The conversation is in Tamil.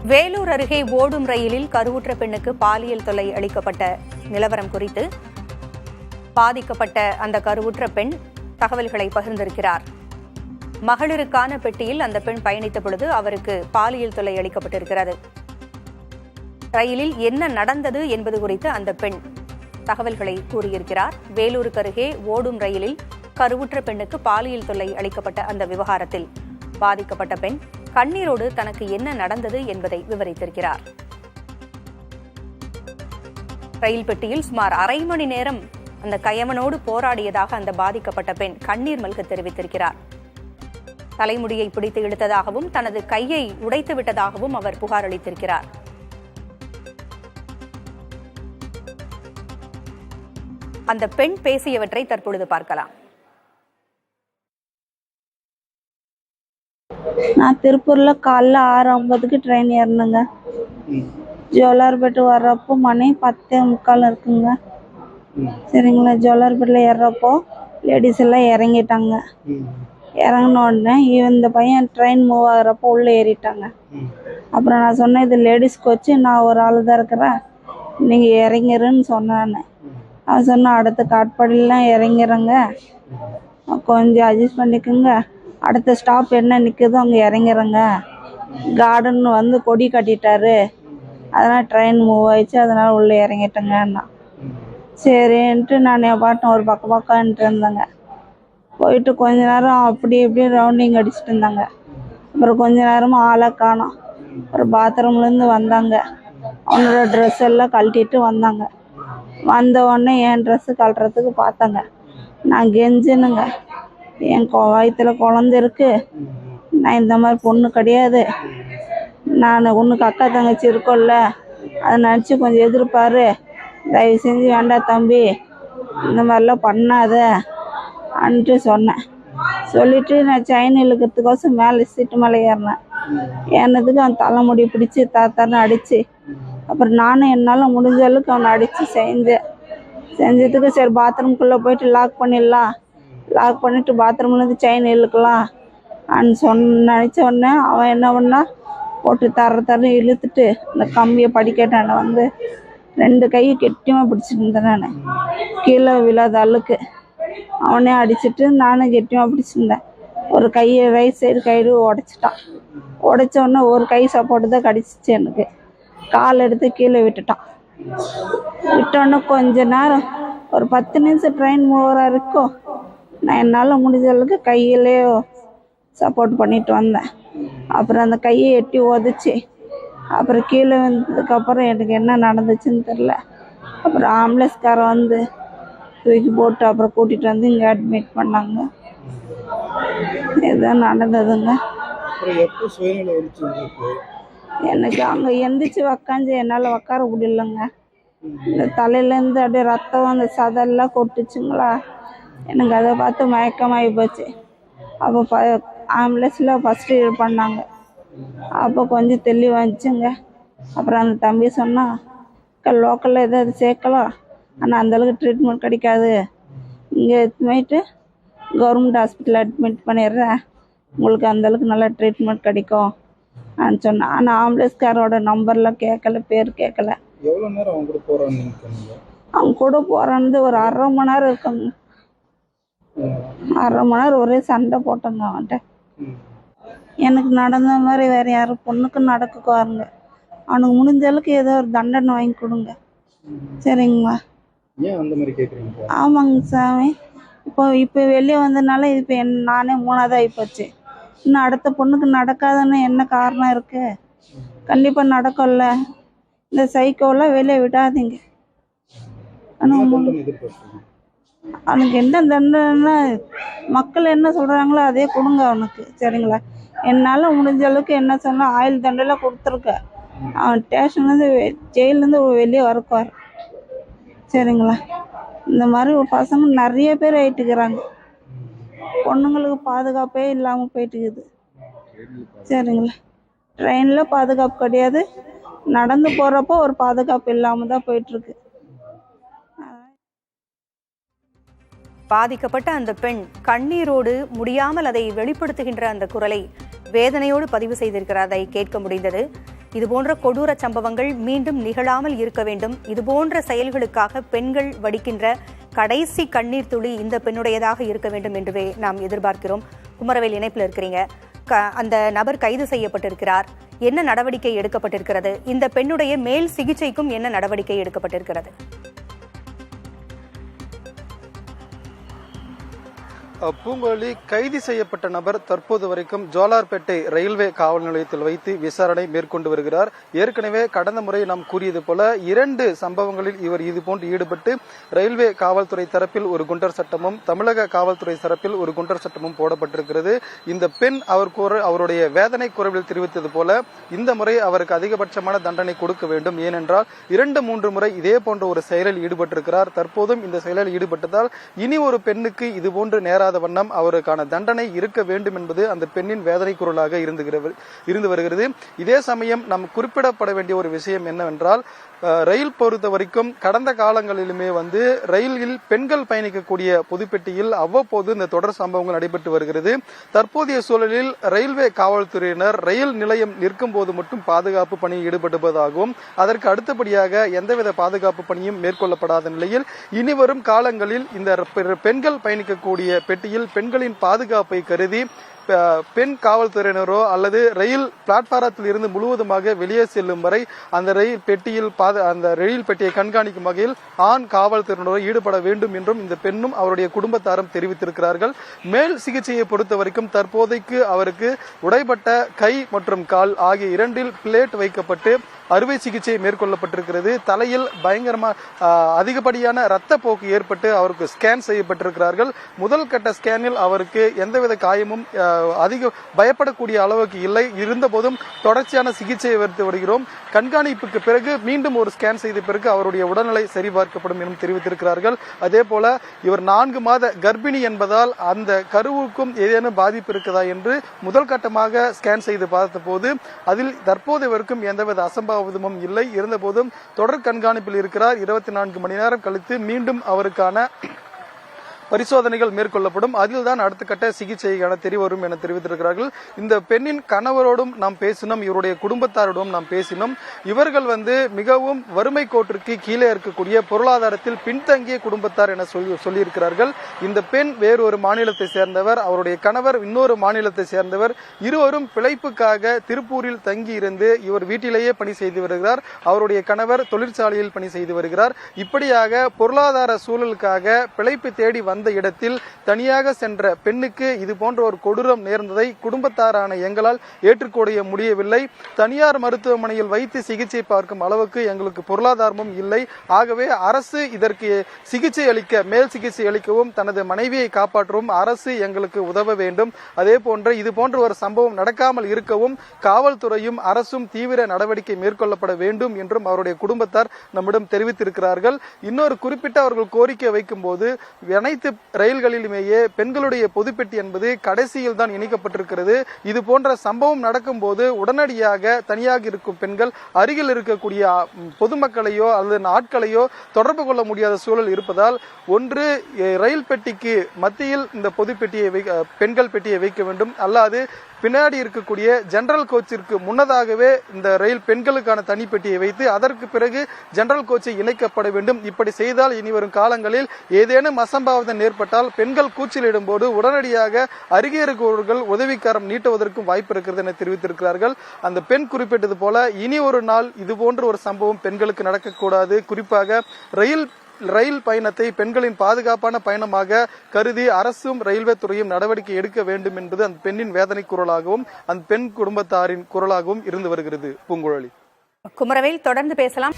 வேலூர் அருகே ஓடும் ரயிலில் கருவுற்ற பெண்ணுக்கு பாலியல் தொல்லை அளிக்கப்பட்ட நிலவரம் குறித்து பாதிக்கப்பட்ட அந்த கருவுற்ற பெண் தகவல்களை பகிர்ந்திருக்கிறார். மகளிருக்கான பெட்டியில் அந்த பெண் பயணித்த பொழுது அவருக்கு பாலியல் தொல்லை அளிக்கப்பட்டிருக்கிறது. ரயிலில் என்ன நடந்தது என்பது குறித்து அந்த பெண் தகவல்களை கூறியிருக்கிறார். வேலூருக்கு அருகே ஓடும் ரயிலில் கருவுற்ற பெண்ணுக்கு பாலியல் தொல்லை அளிக்கப்பட்ட அந்த விவகாரத்தில் பாதிக்கப்பட்ட பெண் கண்ணீரோடு தனக்கு என்ன நடந்தது என்பதை விவரித்திருக்கிறார். ரயில் பெட்டியில் சுமார் அரை மணி நேரம் அந்த கயவனோடு போராடியதாக அந்த பாதிக்கப்பட்ட பெண் கண்ணீர் மல்க தெரிவித்திருக்கிறார். தலைமுடியை பிடித்து இழுத்ததாகவும் தனது கையை உடைத்து விட்டதாகவும் அவர் புகார் அளித்திருக்கிறார். அந்த பெண் பேசியவற்றை தற்பொழுது பார்க்கலாம். நான் திருப்பூர்ல காலைல 6:50க்கு ட்ரெயின் ஏறினுங்க. ஜோலார்பேட்டு வர்றப்போ மணி 10:45 இருக்குங்க. சரிங்களா, ஜோலார்பேட்டில் ஏறுறப்போ லேடிஸ் எல்லாம் இறங்கிட்டாங்க. இறங்கின உடனே இந்த பையன் ட்ரெயின் மூவ் ஆகுறப்போ உள்ளே ஏறிட்டாங்க. அப்புறம் நான் சொன்னேன், இது லேடிஸ் கோச்சு, நான் ஒரு ஆள் தான் இருக்கிறேன், நீங்கள் இறங்கிருன்னு சொன்னேன். அவன் சொன்ன அடுத்த காட்பாடிலாம் இறங்கிறங்க, கொஞ்சம் அட்ஜஸ்ட் பண்ணிக்கோங்க, அடுத்த ஸ்டாப் என்ன நிற்குதோ அங்கே இறங்கிறங்க, கார்டன் வந்து கொடி கட்டிட்டாரு, அதனால் ட்ரெயின் மூவ் ஆயிடுச்சு, அதனால் உள்ளே இறங்கிட்டேங்கன்னா. சரின்ட்டு நான் என் பாட்டம் ஒரு பக்கம்ன்ட்டு இருந்தேங்க. போயிட்டு கொஞ்ச நேரம் அப்படி இப்படி ரவுண்டிங் அடிச்சுட்டு இருந்தாங்க. அப்புறம் கொஞ்ச நேரமாக ஆளை காணோம். ஒரு பாத்ரூம்லேருந்து வந்தாங்க, அவனோட ட்ரெஸ் எல்லாம் கழட்டிட்டு வந்தாங்க. வந்த உடனே என் ட்ரெஸ்ஸு கழட்டுறதுக்கு பார்த்தாங்க. நான் கெஞ்சினுங்க, என் வயிற்றுல குழந்தை இருக்கு, நான் இந்த மாதிரி பொண்ணு கிடையாது, நான் உனக்கு அக்கா தங்கச்சி இருக்கோல்ல, அதை நினச்சி கொஞ்சம் எதிர்ப்பாரு, தயவு செஞ்சு வேண்டாம் தம்பி, இந்த மாதிரிலாம் பண்ணாத அன்ட்டு சொன்னேன். சொல்லிவிட்டு நான் செயின் இழுக்கிறதுக்கோசம் மேலே சீட்டு மேலே ஏறினேன். ஏறினதுக்கு அவன் தலைமுடி பிடிச்சி தாத்தான்னு அடித்து, அப்புறம் நானும் என்னால் முடிஞ்ச அளவுக்கு அவனை அடித்து செஞ்சதுக்கு சரி பாத்ரூம்குள்ளே போயிட்டு லாக் பண்ணிடலாம், லாக் பண்ணிவிட்டு பாத்ரூம்லேருந்து செயின் இழுக்கலாம் நினச்ச உடனே அவன் என்ன பண்ணா, போட்டு தர இழுத்துட்டு இந்த கம்பியை படிக்கட்டான வந்து 2 கையும் கெட்டியமாக பிடிச்சிட்டு இருந்தேன். நான் கீழே விழாத அளவுக்கு அவனே அடிச்சுட்டு நானும் கெட்டியமாக பிடிச்சிருந்தேன். ஒரு கையை ரைட் சைடு கயிறு உடைச்சிட்டான். உடைச்ச உடனே ஒரு கை சப்போர்ட்டு தான் கடிச்சிச்சு. எனக்கு கால் எடுத்து கீழே விட்டுட்டான். விட்டோன்னே கொஞ்ச நேரம் ஒரு 10 நிமிஷம் ட்ரெயின் மூவராக இருக்கும். நான் என்னால் முடிஞ்ச அளவுக்கு கையிலே சப்போர்ட் பண்ணிட்டு வந்தேன். அப்புறம் அந்த கையை எட்டி உதச்சி அப்புறம் கீழே வந்ததுக்கப்புறம் எனக்கு என்ன நடந்துச்சுன்னு தெரில. அப்புறம் ஆம்புலன்ஸ்காரன் வந்து தூக்கி போட்டு அப்புறம் கூட்டிகிட்டு வந்து இங்கே அட்மிட் பண்ணாங்க. இதுதான் நடந்ததுங்க. எனக்கு அங்கே எந்திரிச்சு உக்காந்து என்னால் உக்கார முடியலங்க. இந்த தலையிலேருந்து அப்படியே ரத்தம் அந்த சதெல்லாம் கொட்டுச்சுங்களா, எனக்கு அதை பார்த்து மயக்கமாகி போச்சு. அப்போ ஆம்புலன்ஸில் ஃபஸ்ட்டு இது பண்ணாங்க. அப்போ கொஞ்சம் தெளிவாச்சுங்க. அப்புறம் அந்த தம்பி சொன்னால், லோக்கலில் ஏதாவது சேர்க்கலாம், ஆனால் அந்தளவுக்கு ட்ரீட்மெண்ட் கிடைக்காது, இங்கே போயிட்டு கவர்மெண்ட் ஹாஸ்பிட்டலில் அட்மிட் பண்ணிடுறேன், உங்களுக்கு அந்தளவுக்கு நல்லா ட்ரீட்மெண்ட் கிடைக்கும் சொன்னேன். ஆனால் ஆம்புலன்ஸ்காரோட நம்பர்லாம் கேட்கல, பேர் கேட்கல. எவ்வளோ நேரம் அவங்க கூட போகிறான்னு? அவங்க கூட போகிறான்னு ஒரு 1/2 மணி நேரம் இருக்குங்க. 1/2 மணி நேரம் ஒரே சண்டை போட்டோங்க அவன்கிட்ட. எனக்கு நடந்த மாதிரி வேறு யாரும் பொண்ணுக்கு நடக்குவாருங்க. அவனுக்கு முடிஞ்ச அளவுக்கு ஏதோ ஒரு தண்டனை வாங்கி கொடுங்க. சரிங்களா? ஏன் அந்த மாதிரி கேட்குறீங்க? ஆமாங்க சாமி, இப்போ வெளியே வந்ததுனால இப்போ நானே 3ஆவது ஆகிப்போச்சு. இன்னும் அடுத்த பொண்ணுக்கு நடக்காதுன்னு என்ன காரணம் இருக்குது? கண்டிப்பாக நடக்கும்ல. இந்த சைக்கோலாம் வெளியே விடாதீங்க. அவனுக்கு என்ன தண்டனை மக்கள் என்ன சொல்கிறாங்களோ அதே கொடுங்க அவனுக்கு. சரிங்களா? என்னால் முடிஞ்ச அளவுக்கு என்ன சொன்னால் ஆயுள் தண்டனை கொடுத்துருக்க. அவன் ஸ்டேஷன்லேருந்து ஜெயிலேருந்து வெளியே வரக்குவார். சரிங்களா? இந்த மாதிரி ஒரு பசங்க நிறைய பேர் ஆயிட்டுக்கிறாங்க. பொண்ணுங்களுக்கு பாதுகாப்பே இல்லாமல் போயிட்டுக்குது. சரிங்களா? ட்ரெயினில் பாதுகாப்பு கிடையாது, நடந்து போகிறப்போ ஒரு பாதுகாப்பு இல்லாமல் தான் போயிட்டுருக்கு. பாதிக்கப்பட்ட அந்த பெண் கண்ணீரோடு முடியாமல் அதை வெளிப்படுத்துகின்ற அந்த குரலை வேதனையோடு பதிவு செய்திருக்கிறார். அதை கேட்க முடிந்தது. இதுபோன்ற கொடூர சம்பவங்கள் மீண்டும் நிகழாமல் இருக்க வேண்டும். இதுபோன்ற செயல்களுக்காக பெண்கள் வடிக்கின்ற கடைசி கண்ணீர் துளி இந்த பெண்ணுடையதாக இருக்க வேண்டும் என்றுவே நாம் எதிர்பார்க்கிறோம். குமரவேல் இணைப்பில் இருக்கிறீங்க. அந்த நபர் கைது செய்யப்பட்டிருக்கிறார். என்ன நடவடிக்கை எடுக்கப்பட்டிருக்கிறது? இந்த பெண்ணுடைய மேல் சிகிச்சைக்கும் என்ன நடவடிக்கை எடுக்கப்பட்டிருக்கிறது? பூங்கோழி, கைது செய்யப்பட்ட நபர் தற்போது வரைக்கும் ஜோலார்பேட்டை ரயில்வே காவல் நிலையத்தில் வைத்து விசாரணை மேற்கொண்டு வருகிறார். ஏற்கனவே கடந்த முறை நாம் கூறியது போல 2 சம்பவங்களில் இவர் இதுபோன்று ஈடுபட்டு ரயில்வே காவல்துறை தரப்பில் ஒரு குண்டர் சட்டமும் தமிழக காவல்துறை தரப்பில் ஒரு குண்டர் சட்டமும் போடப்பட்டிருக்கிறது. இந்த பெண் அவருடைய வேதனை குறைவில் தெரிவித்தது போல இந்த முறை அவருக்கு அதிகபட்சமான தண்டனை கொடுக்க வேண்டும். ஏனென்றால் 2-3 முறை இதே போன்ற ஒரு செயலில் ஈடுபட்டிருக்கிறார். தற்போதும் இந்த செயலில் ஈடுபட்டதால் இனி ஒரு பெண்ணுக்கு இதுபோன்று நேராத வண்ணம் அவருக்கான தண்டனை இருக்க வேண்டும் என்பது அந்த பெண்ணின் வேதனை குரலாக இருந்து வருகிறது. இதே சமயம் நாம் குறிப்பிடப்பட வேண்டிய ஒரு விஷயம் என்னவென்றால், ரயில் பொறுத்த வரைக்கும் கடந்த காலங்களிலுமே ரயிலில் பெண்கள் பயணிக்கக்கூடிய பொதுப்பெட்டியில் அவ்வப்போது இந்த தொடர் சம்பவங்கள் நடைபெற்று வருகிறது. தற்போதைய சூழலில் ரயில்வே காவல்துறையினர் ரயில் நிலையம் நிற்கும் போது மட்டும் பாதுகாப்பு பணியில் ஈடுபடுவதாகவும் அதற்கு அடுத்தபடியாக எந்தவித பாதுகாப்பு பணியும் மேற்கொள்ளப்படாத நிலையில் இனிவரும் காலங்களில் இந்த பெண்கள் பயணிக்கக்கூடிய பெட்டியில் பெண்களின் பாதுகாப்பை கருதி பெண் காவல்துறையினரோ அல்லது ரயில் பிளாட்பாரத்தில் இருந்து முழுவதுமாக வெளியே செல்லும் வரை அந்த ரயில் பெட்டியை கண்காணிக்கும் வகையில் ஆண் காவல்துறையினரோ ஈடுபட வேண்டும் என்றும் இந்த பெண்ணும் அவருடைய குடும்பத்தாரும் தெரிவித்திருக்கிறார்கள். மேல் சிகிச்சையை பொறுத்த வரைக்கும் தற்போதைக்கு அவருக்கு உடைபட்ட கை மற்றும் கால் ஆகிய 2இல் பிளேட் வைக்கப்பட்டு அறுவை சிகிச்சை மேற்கொள்ளப்பட்டிருக்கிறது. தலையில் அதிகப்படியான ரத்த போக்கு ஏற்பட்டு அவருக்கு ஸ்கேன் செய்யப்பட்டிருக்கிறார்கள். முதல் கட்ட ஸ்கேனில் அவருக்கு எந்தவித காயமும் பயப்படக்கூடிய அளவுக்கு இல்லை. இருந்தபோதும் தொடர்ச்சியான சிகிச்சையை எடுத்து வருகிறோம். கண்காணிப்புக்கு பிறகு மீண்டும் ஒரு ஸ்கேன் செய்த பிறகு அவருடைய உடல்நிலை சரிபார்க்கப்படும் என தெரிவித்திருக்கிறார்கள். அதே போல இவர் 4 மாத கர்ப்பிணி என்பதால் அந்த கருவுக்கும் ஏதேனும் பாதிப்பு இருக்குதா என்று முதல் கட்டமாக ஸ்கேன் செய்து பார்த்த போது அதில் தற்போது வரைக்கும் எந்தவித அசம்பாவிதமும் இல்லை. இருந்தபோதும் தொடர் கண்காணிப்பில் இருக்கிறார். 24 மணி நேரம் கழித்து மீண்டும் அவருக்கான பரிசோதனைகள் மேற்கொள்ளப்படும். அதில்தான் அடுத்த கட்ட சிகிச்சைக்கான தெரியவரும் என தெரிவித்திருக்கிறார்கள். இந்த பெண்ணின் கணவரோடும் நாம் பேசினோம், இவருடைய குடும்பத்தாரோடும் நாம் பேசினோம். இவர்கள் மிகவும் வறுமை கோட்டிற்கு கீழே இருக்கக்கூடிய பொருளாதாரத்தில் பின்தங்கிய குடும்பத்தார் என சொல்லியிருக்கிறார்கள். இந்த பெண் வேறொரு மாநிலத்தை சேர்ந்தவர், அவருடைய கணவர் இன்னொரு மாநிலத்தை சேர்ந்தவர். இருவரும் பிழைப்புக்காக திருப்பூரில் தங்கி இருந்து இவர் வீட்டிலேயே பணி செய்து வருகிறார். அவருடைய கணவர் தொழிற்சாலையில் பணி செய்து வருகிறார். இப்படியாக பொருளாதார சூழலுக்காக பிழைப்பு தேடி வந்த இடத்தில் தனியாக சென்ற பெண்ணுக்கு இது போன்ற ஒரு கொடூரம் நேர்ந்ததை குடும்பத்தாரான எங்களால் ஏற்றுக்கொள்ள முடியவில்லை. தனியார் மருத்துவமனையில் வைத்து சிகிச்சை பார்க்கும் அளவுக்கு எங்களுக்கு பொருளாதாரமும் இல்லை. ஆகவே அரசு இதற்கு சிகிச்சை அளிக்க, மேல் சிகிச்சை அளிக்கவும் தனது மனைவியை காப்பாற்றவும் அரசு எங்களுக்கு உதவ வேண்டும். அதே போன்று இது போன்ற ஒரு சம்பவம் நடக்காமல் இருக்கவும் காவல்துறையும் அரசும் தீவிர நடவடிக்கை மேற்கொள்ளப்பட வேண்டும் என்றும் அவருடைய குடும்பத்தார் நம்மிடம் தெரிவித்திருக்கிறார்கள். இன்னொரு குறிப்பிட்ட அவர்கள் கோரிக்கை வைக்கும் போது அனைத்து ரயில்களிலுமேயே பெண்களுடைய பொதுப்பெட்டி என்பது கடைசியில் தான் இணைக்கப்பட்டிருக்கிறது. இது போன்ற சம்பவம் நடக்கும் போது உடனடியாக தனியாக இருக்கும் பெண்கள் அருகில் இருக்கக்கூடிய பொதுமக்களையோ அல்லது ஆட்களையோ தொடர்பு கொள்ள முடியாத சூழல் இருப்பதால் ஒன்று ரயில் பெட்டிக்கு மத்தியில் இந்த பொதுப்பெட்டியை பெண்கள் பெட்டியை வைக்க வேண்டும், அல்லாது பின்னாடி இருக்கக்கூடிய ஜெனரல் கோச்சிற்கு முன்னதாகவே இந்த ரயில் பெண்களுக்கான தனிப்பெட்டியை வைத்து அதற்கு பிறகு ஜெனரல் கோச்சை இணைக்கப்பட வேண்டும். இப்படி செய்தால் இனி வரும் காலங்களில் ஏதேனும் அசம்பாவிதம் ஏற்பட்டால் பெண்கள் கூச்சலிடும் போது உடனடியாக அருகே இருக்கிறவர்கள் உதவிக்காரம் நீட்டுவதற்கும் வாய்ப்பு இருக்கிறது என தெரிவித்திருக்கிறார்கள். அந்த பெண் குறிப்பிட்டது போல இனி ஒரு நாள் இதுபோன்ற ஒரு சம்பவம் பெண்களுக்கு நடக்கக்கூடாது. குறிப்பாக ரயில் பயணத்தை பெண்களின் பாதுகாப்பான பயணமாக கருதி அரசும் ரயில்வே துறையும் நடவடிக்கை எடுக்க வேண்டும் என்பது அந்த பெண்ணின் வேதனை குரலாகவும் அந்த பெண் குடும்பத்தாரின் குரலாகவும் இருந்து வருகிறது. பூங்குழலி. குமரவேல், தொடர்ந்து பேசலாம்.